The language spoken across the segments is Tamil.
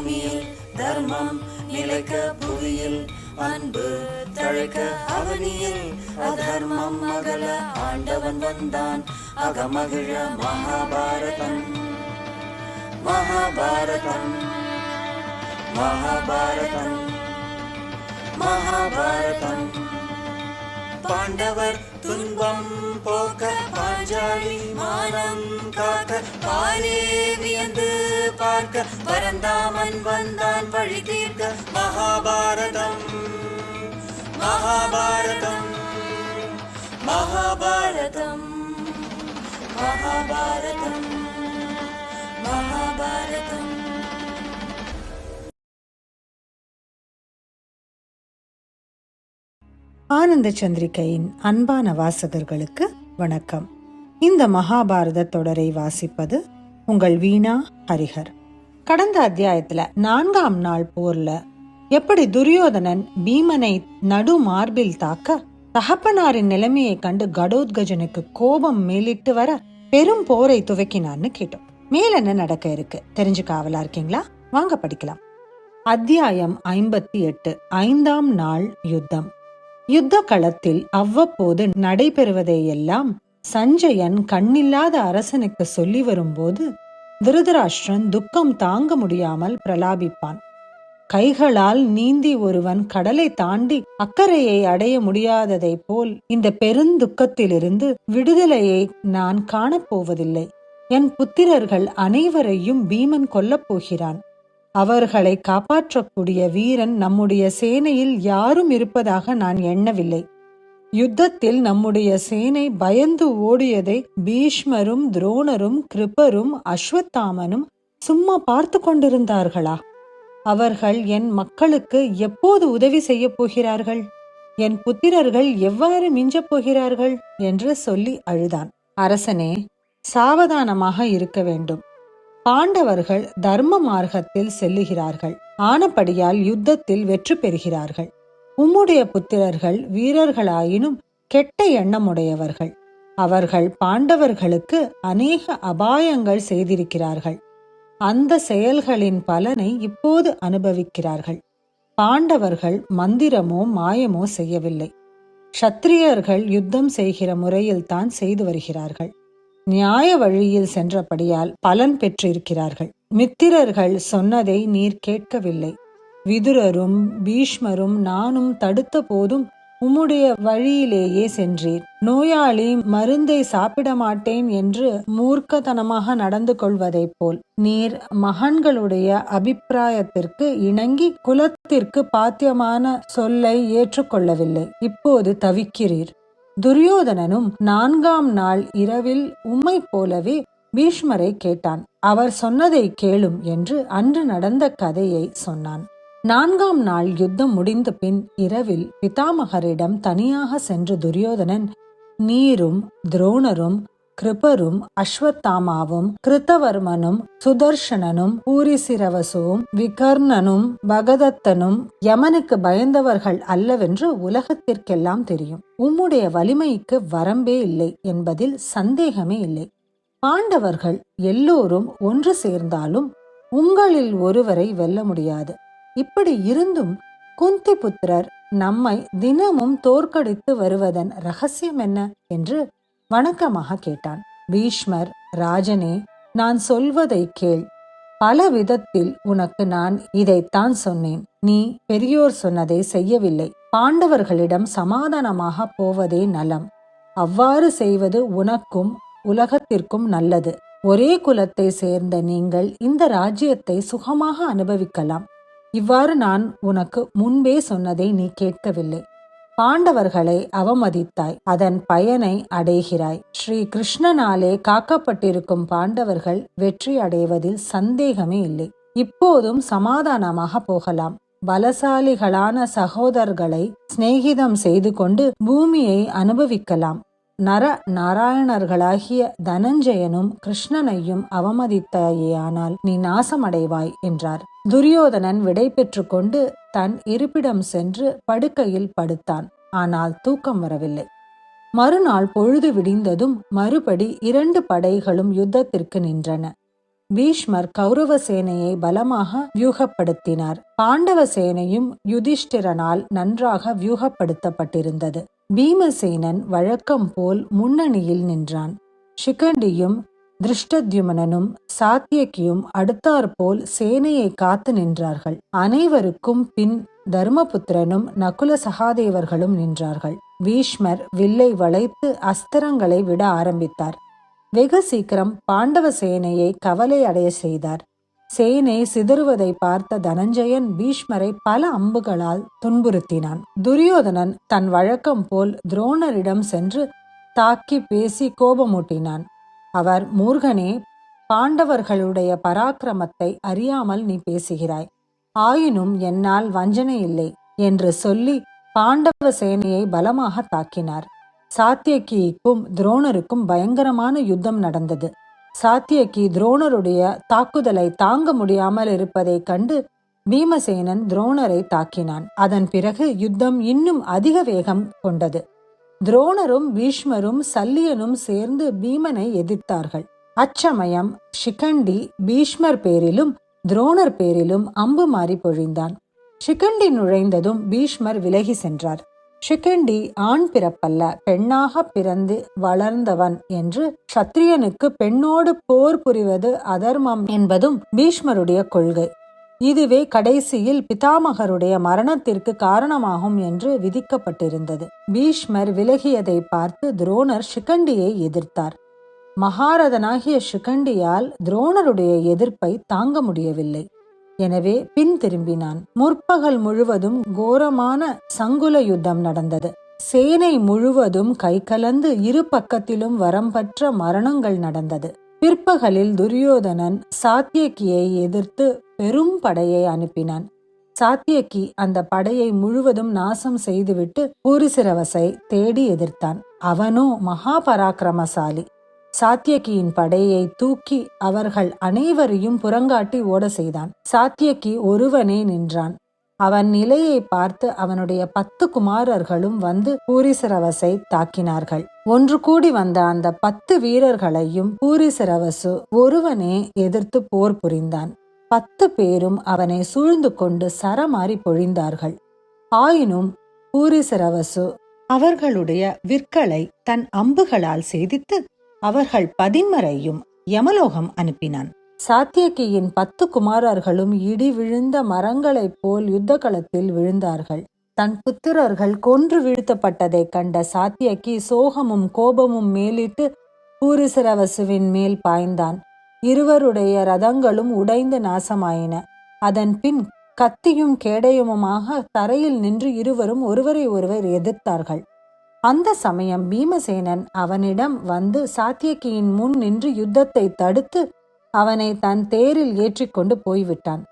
பூமியில் தர்மம் நிலைக்க புவியில் அன்பு தழைக்க அவனியில் அதர்மம் அகல ஆண்டவன் வந்தான் அகமகிழ மகாபாரதம் மகாபாரதம் மகாபாரதம் மகாபாரதம். பாண்டவர் துன்பம் போக்க பாஞ்சாலி மானம் காக்க பாரே வியந்து பார்க்க பரந்தாமன் வந்தான் வழி தீர்க்க மகாபாரதம் மகாபாரதம் மகாபாரதம் மகாபாரதம் மகாபாரதம். ஆனந்த சந்திரிகையின் அன்பான வாசகர்களுக்கு வணக்கம். இந்த மகாபாரத தொடரை வாசிப்பது உங்கள் வீணா ஹரிஹர். கடந்த அத்தியாயத்துல 4ஆம் நாள் போர்ல எப்படி துரியோதனன் பீமனை நடு மார்பில் தாக்க தகப்பனாரின் நிலைமையை கண்டு கடோத்கஜனுக்கு கோபம் மேலிட்டு வர பெரும் போரை துவக்கினான்னு கேட்டோம். மேல என்ன நடக்க இருக்கு தெரிஞ்சுக்க ஆவலா இருக்கீங்களா? வாங்க படிக்கலாம். அத்தியாயம் 58. 5ஆம் நாள் யுத்தம். யுத்த களத்தில் அவ்வப்போது நடைபெறுவதையெல்லாம் சஞ்சயன் கண்ணில்லாத அரசனுக்கு சொல்லி வரும்போது திருதராஷ்டிரன் துக்கம் தாங்க முடியாமல் பிரலாபிப்பான். கைகளால் நீந்தி ஒருவன் கடலை தாண்டி அக்கறையை அடைய முடியாததை போல் இந்த பெருந்துக்கத்திலிருந்து விடுதலையை நான் காணப்போவதில்லை. என் புத்திரர்கள் அனைவரையும் பீமன் கொல்லப் போகிறான். அவர்களை காப்பாற்றக்கூடிய வீரன் நம்முடைய சேனையில் யாரும் இருப்பதாக நான் எண்ணவில்லை. யுத்தத்தில் நம்முடைய சேனை பயந்து ஓடியதை பீஷ்மரும் துரோணரும் கிருபரும் அஸ்வத்தாமனும் சும்மா பார்த்து கொண்டிருந்தார்களா? அவர்கள் என் மக்களுக்கு எப்போது உதவி செய்ய போகிறார்கள்? என் புத்திரர்கள் எவ்வாறு மிஞ்சப் போகிறார்கள் என்று சொல்லி அழுதான். அரசனே, சாவதானமாக இருக்க வேண்டும். பாண்டவர்கள் தர்ம மார்க்கத்தில் செல்லுகிறார்கள். ஆனபடியால் யுத்தத்தில் வெற்றி பெறுகிறார்கள். உம்முடைய புத்திரர்கள் வீரர்களாயினும் கெட்ட எண்ணமுடையவர்கள். அவர்கள் பாண்டவர்களுக்கு அநேக அபாயங்கள் செய்திருக்கிறார்கள். அந்த செயல்களின் பலனை இப்போது அனுபவிக்கிறார்கள். பாண்டவர்கள் மந்திரமோ மாயமோ செய்யவில்லை. க்ஷத்திரியர்கள் யுத்தம் செய்கிற முறையில் தான் செய்து வருகிறார்கள். நியாய வழியில் சென்றபடியால் பலன் பெற்றிருக்கிறார்கள். மித்திரர்கள் சொன்னதை நீர் கேட்கவில்லை. விதுரரும் பீஷ்மரும் நானும் தடுத்த போதும் உம்முடைய வழியிலேயே சென்றீர். நோயாளி மருந்தை சாப்பிட மாட்டேன் என்று மூர்க்கத்தனமாக நடந்து கொள்வதை போல் நீர் மகன்களுடைய அபிப்பிராயத்திற்கு இணங்கி குலத்திற்கு பாத்தியமான சொல்லை ஏற்றுக்கொள்ளவில்லை. இப்போது தவிக்கிறீர். துரியோதனனும் 4ஆம் நாள் இரவில் உம்மை போலவே பீஷ்மரை கேட்டான். அவர் சொன்னதை கேளும் என்று அன்று நடந்த கதையை சொன்னான். 4ஆம் நாள் யுத்தம் முடிந்த பின் இரவில் பிதாமகரிடம் தனியாக சென்று துரியோதனன், நீரும் துரோணரும் கிருபரும் அஸ்வத்தாமாவும் கிருத்தவர்மனும் சுதர்ஷனனும் பூரிசிரவசுவும் விகர்ணனும் பகதத்தனும் யமனுக்கு பயந்தவர்கள் அல்லவென்று உலகத்திற்கெல்லாம் தெரியும். உம்முடைய வலிமைக்கு வரம்பே இல்லை என்பதில் சந்தேகமே இல்லை. பாண்டவர்கள் எல்லோரும் ஒன்று சேர்ந்தாலும் உங்களில் ஒருவரை வெல்ல முடியாது. இப்படி இருந்தும் குந்தி புத்திரர் நம்மை தினமும் தோற்கடித்து வருவதன் ரகசியம் என்ன என்று வணக்கமாக கேட்டான். பீஷ்மர், ராஜனே, நான் சொல்வதை கேள். பல விதத்தில் உனக்கு நான் இதைத்தான் சொன்னேன். நீ பெரியோர் சொன்னதை செய்யவில்லை. பாண்டவர்களிடம் சமாதானமாக போவதே நலம். அவ்வாறு செய்வது உனக்கும் உலகத்திற்கும் நல்லது. ஒரே குலத்தை சேர்ந்த நீங்கள் இந்த ராஜ்யத்தை சுகமாக அனுபவிக்கலாம். இவ்வாறு நான் உனக்கு முன்பே சொன்னதை நீ கேட்கவில்லை. பாண்டவர்களை அவமதித்தாய். அதன் பயனை அடைகிறாய். ஸ்ரீ கிருஷ்ணனாலே காக்கப்பட்டிருக்கும் பாண்டவர்கள் வெற்றி அடைவதில் சந்தேகமே இல்லை. இப்போதும் சமாதானமாக போகலாம். பலசாலிகளான சகோதரர்களை சிநேகிதம் செய்து கொண்டு பூமியை அனுபவிக்கலாம். நர நாராயணர்களாகிய தனஞ்சயனும் கிருஷ்ணனையும் அவமதித்தாயேயானால் நீ நாசமடைவாய் என்றார். துரியோதனன் விடை பெற்று கொண்டு தன் இருப்பிடம் சென்று படுக்கையில் படுத்தான். ஆனால் தூக்கம் வரவில்லை. மறுநாள் பொழுது விடிந்ததும் மறுபடி 2 படைகளும் யுத்தத்திற்கு நின்றன. பீஷ்மர் கௌரவ சேனையை பலமாக வியூகப்படுத்தினார். பாண்டவ சேனையும் யுதிஷ்டிரனால் நன்றாக வியூகப்படுத்தப்பட்டிருந்தது. பீமசேனன் வழக்கம் போல் முன்னணியில் நின்றான். ஷிகண்டியும் திருஷ்டத்யும்னனும் சாத்தியகியும் அடுத்தாற்போல் சேனையை காத்து நின்றார்கள். அனைவருக்கும் பின் தர்மபுத்திரனும் நகுல சகாதேவர்களும் நின்றார்கள். பீஷ்மர் வில்லை வளைத்து அஸ்திரங்களை விட ஆரம்பித்தார். வெகு சீக்கிரம் பாண்டவ சேனையை கவலை அடைய செய்தார். சேனை சிதறுவதை பார்த்த தனஞ்சயன் பீஷ்மரை பல அம்புகளால் துன்புறுத்தினான். துரியோதனன் தன் வழக்கம் போல் துரோணரிடம் சென்று தாக்கி பேசி கோபமூட்டினான். அவர், மூர்கனே, பாண்டவர்களுடைய பராக்கிரமத்தை அறியாமல் நீ பேசுகிறாய். ஆயினும் என்னால் வஞ்சனை இல்லை என்று சொல்லி பாண்டவ சேனையை பலமாக தாக்கினார். சாத்தியகிக்கும் துரோணருக்கும் பயங்கரமான யுத்தம் நடந்தது. சாத்தியகி துரோணருடைய தாக்குதலை தாங்க முடியாமல் இருப்பதை கண்டு பீமசேனன் துரோணரை தாக்கினான். அதன் பிறகு யுத்தம் இன்னும் அதிக வேகம் கொண்டது. துரோணரும் பீஷ்மரும் சல்லியனும் சேர்ந்து பீமனை எதிர்த்தார்கள். அச்சமயம் ஷிகண்டி பீஷ்மர் பேரிலும் துரோணர் பேரிலும் அம்பு மாறி பொழிந்தான். ஷிகண்டி நுழைந்ததும் பீஷ்மர் விலகி சென்றார். ஷிகண்டி ஆண் பிறப்பல்ல, பெண்ணாக பிறந்து வளர்ந்தவன் என்று க்ஷத்ரியனுக்கு பெண்ணோடு போர் புரிவது அதர்மம் என்பதும் பீஷ்மருடைய கொள்கை. இதுவே கடைசியில் பிதாமகருடைய மரணத்திற்கு காரணமாகும் என்று விதிக்கப்பட்டிருந்தது. பீஷ்மர் விலகியதை பார்த்து துரோணர் ஷிகண்டியை எதிர்த்தார். மகாரதனாகிய ஷிகண்டியால் துரோணருடைய எதிர்ப்பை தாங்க முடியவில்லை. எனவே பின் திரும்பினான். முற்பகல் முழுவதும் கோரமான சங்குல யுத்தம் நடந்தது. சேனை முழுவதும் கைகலந்து இரு பக்கத்திலும் வரம்பற்ற மரணங்கள் நடந்தது. பிற்பகலில் துரியோதனன் சாத்தியகியை எதிர்த்து பெரும் படையை அனுப்பினான். சாத்தியகி அந்த படையை முழுவதும் நாசம் செய்துவிட்டு பூரிசிரவசை தேடி எதிர்த்தான். அவனோ மகா பராக்கிரமசாலி. சாத்தியகியின் படையை தூக்கி அவர்கள் அனைவரையும் புறங்காட்டி ஓட செய்தான். சாத்தியகி ஒருவனே நின்றான். அவன் நிலையை பார்த்து அவனுடைய 10 குமாரர்களும் வந்து பூரிசிரவசை தாக்கினார்கள். ஒன்று கூடி வந்த அந்த 10 வீரர்களையும் பூரிசிரவசு ஒருவனே எதிர்த்து போர் புரிந்தான். 10 பேரும் அவனை சூழ்ந்து கொண்டு சரமாரி பொழிந்தார்கள். ஆயினும் பூரிசிரவசு அவர்களுடைய விற்களை தன் அம்புகளால் சேதித்து அவர்கள் 10 யமலோகம் அனுப்பினான். சாத்தியகியின் 10 குமாரர்களும் இடி விழுந்த மரங்களைப் போல் யுத்த களத்தில் விழுந்தார்கள். தன் புத்திரர்கள் கொன்று வீழ்த்தப்பட்டதை கண்ட சாத்தியகி சோகமும் கோபமும் மேலிட்டு பூரிசிரவசுவின் மேல் பாய்ந்தான். இருவருடைய ரதங்களும் உடைந்து நாசமாயின. அதன் பின் கத்தியும் கேடயமுமாக தரையில் நின்று இருவரும் ஒருவரை ஒருவர் எதிர்த்தார்கள். அந்த சமயம் பீமசேனன் அவனிடம் வந்து சாத்தியகியின் முன் நின்று யுத்தத்தை தடுத்து அவனை தன் தேரில் ஏற்றிக்கொண்டு போய்விட்டான்.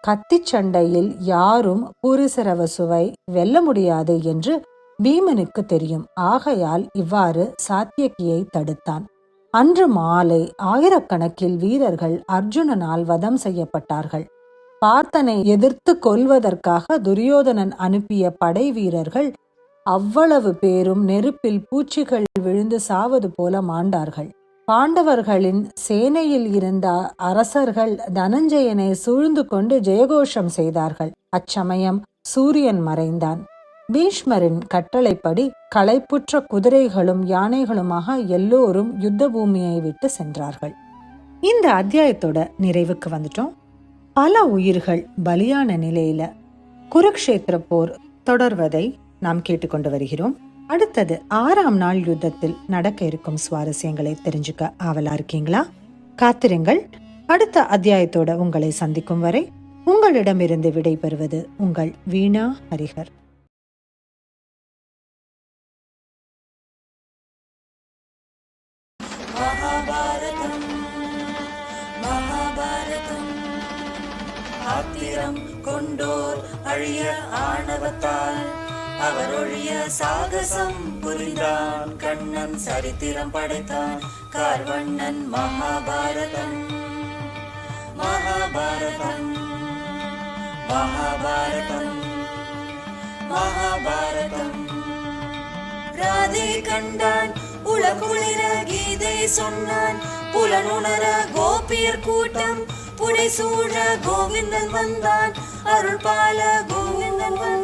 கத்தி சண்டையில் யாரும் பூரிசிரவசுவை வெல்ல முடியாது என்று பீமனுக்கு தெரியும். ஆகையால் இவ்வாறு சாத்தியகியை தடுத்தான். அன்று மாலை ஆயிரக்கணக்கில் வீரர்கள் அர்ஜுனனால் வதம் செய்யப்பட்டார்கள். பார்த்தனை எதிர்த்து கொல்வதற்காக துரியோதனன் அனுப்பிய படை வீரர்கள் அவ்வளவு பேரும் நெருப்பில் பூச்சிகள் விழுந்து சாவது போல மாண்டார்கள். பாண்டவர்களின் சேனையில் இருந்த அரசர்கள் தனஞ்சயனை சூழ்ந்து கொண்டு ஜெயகோஷம் செய்தார்கள். அச்சமயம் சூரியன் மறைந்தான். பீஷ்மரின் கட்டளைப்படி களைப்புற்ற குதிரைகளும் யானைகளுமாக எல்லோரும் யுத்த பூமியை விட்டு சென்றார்கள். இந்த அத்தியாயத்தோட நிறைவுக்கு வந்துட்டோம். பல உயிர்கள் பலியான நிலையில குருக்ஷேத்திர போர் தொடர்வதை நாம் கேட்டுக்கொண்டு வருகிறோம். அடுத்தது 6ஆம் நாள் யுத்தத்தில் நடக்க இருக்கும் சுவாரஸ்யங்களை தெரிஞ்சுக்க ஆவலா இருக்கீங்களா? காத்திருங்கள். அடுத்த அத்தியாயத்தோட உங்களை சந்திக்கும் வரை உங்களிடமிருந்து விடை பெறுவது உங்கள் வீணா ஹரிஹர். ஆத்திரம் கொண்டோர் அழிய ஆணவத்தால் அவரொழிய சாகசம் புரிந்தான். கண்ணன் சரித்திரம் படைத்தான். கார்வண்ணன் மகாபாரதம். மகாபாரதம் மகாபாரதம் மகாபாரதம். ராதை கண்டான் உளகுளிர இதை சொன்னான். புலனுணர கோபியர் கூட்டம் புடைசூழ கோவிந்தன் வந்தான். அருள் பால கோவிந்தன் வந்தான்.